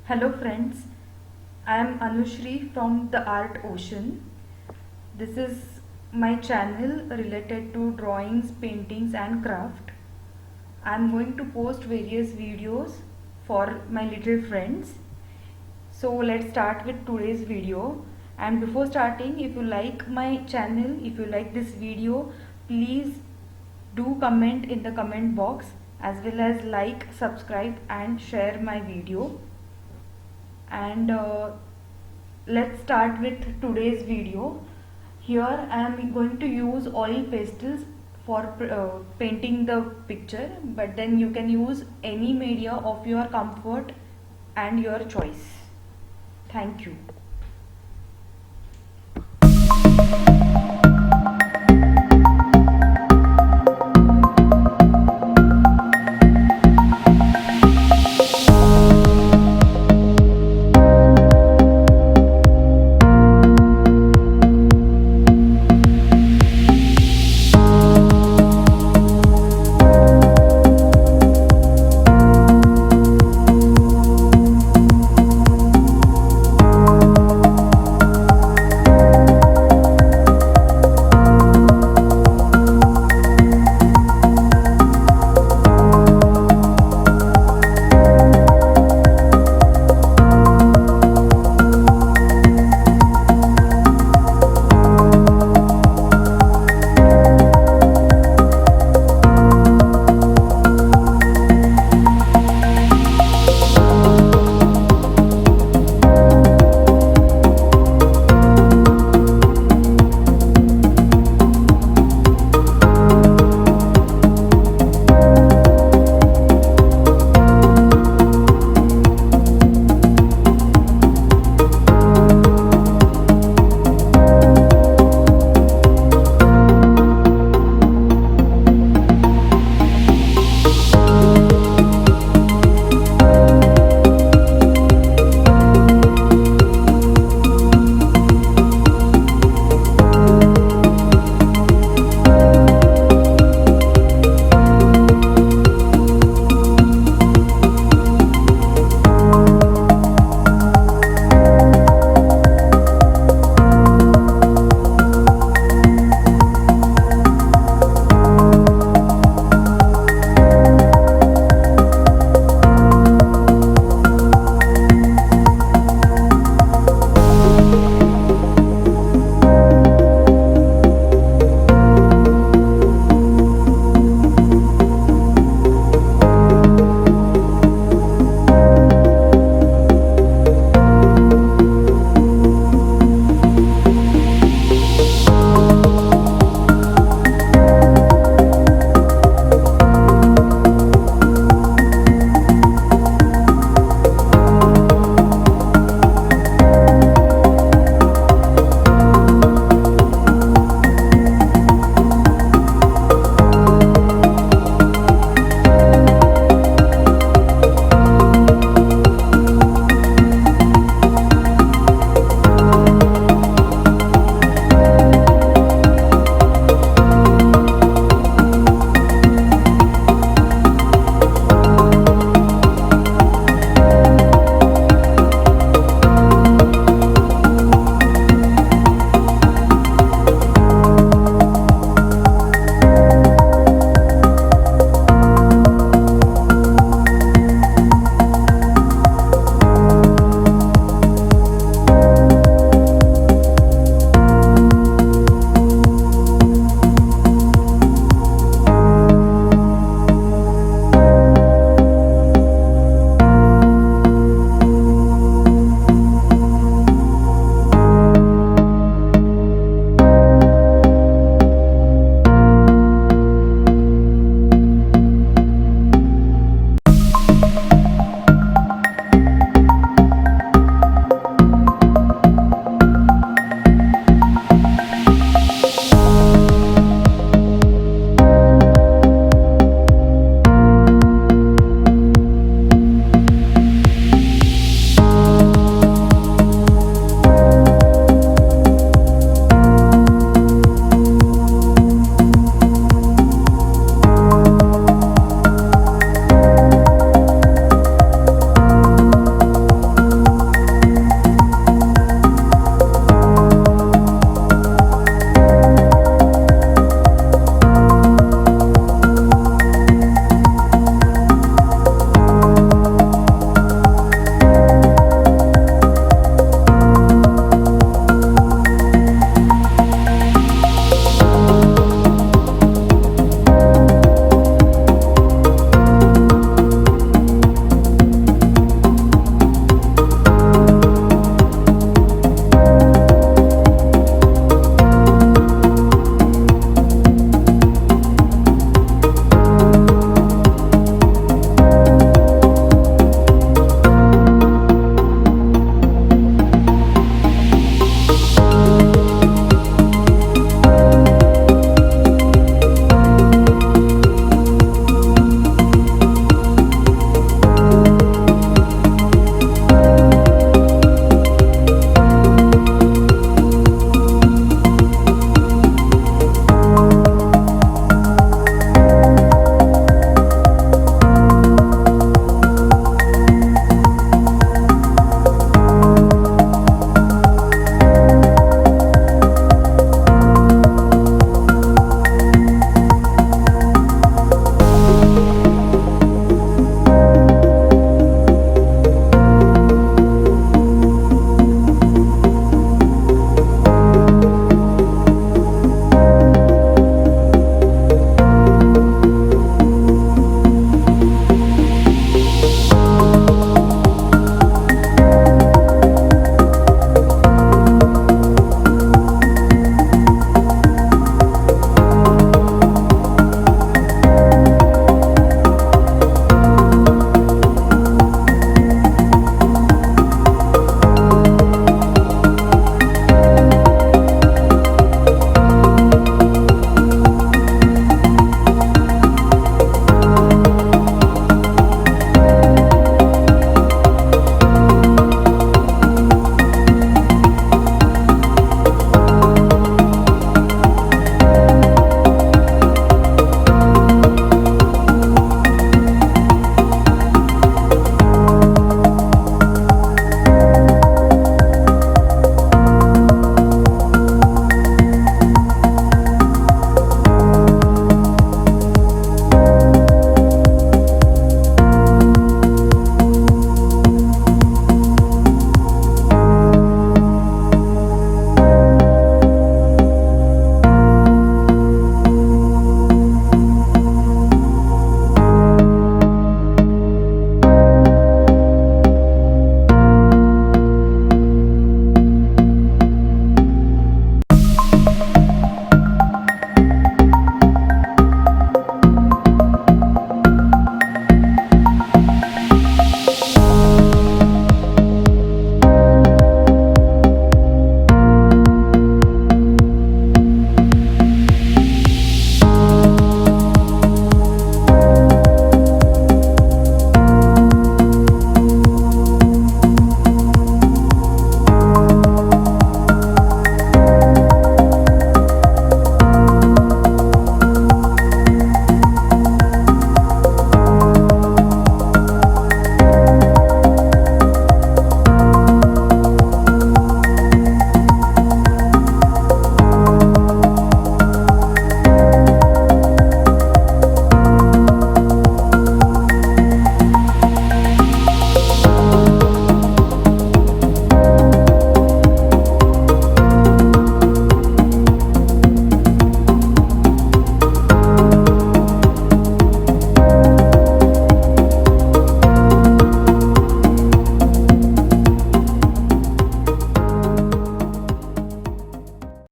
Hello friends, I am Anushri from The Art Ocean. This is my channel related to drawings, paintings and craft. I am going to post various videos for my little friends. So let's start with today's video. And before starting, if you like my channel, if you like this video, please do comment in the comment box, as well as like, subscribe and share my video. And let's start with today's video. Here I am going to use oil pastels for painting the picture, but then you can use any media of your comfort and your choice. Thank you.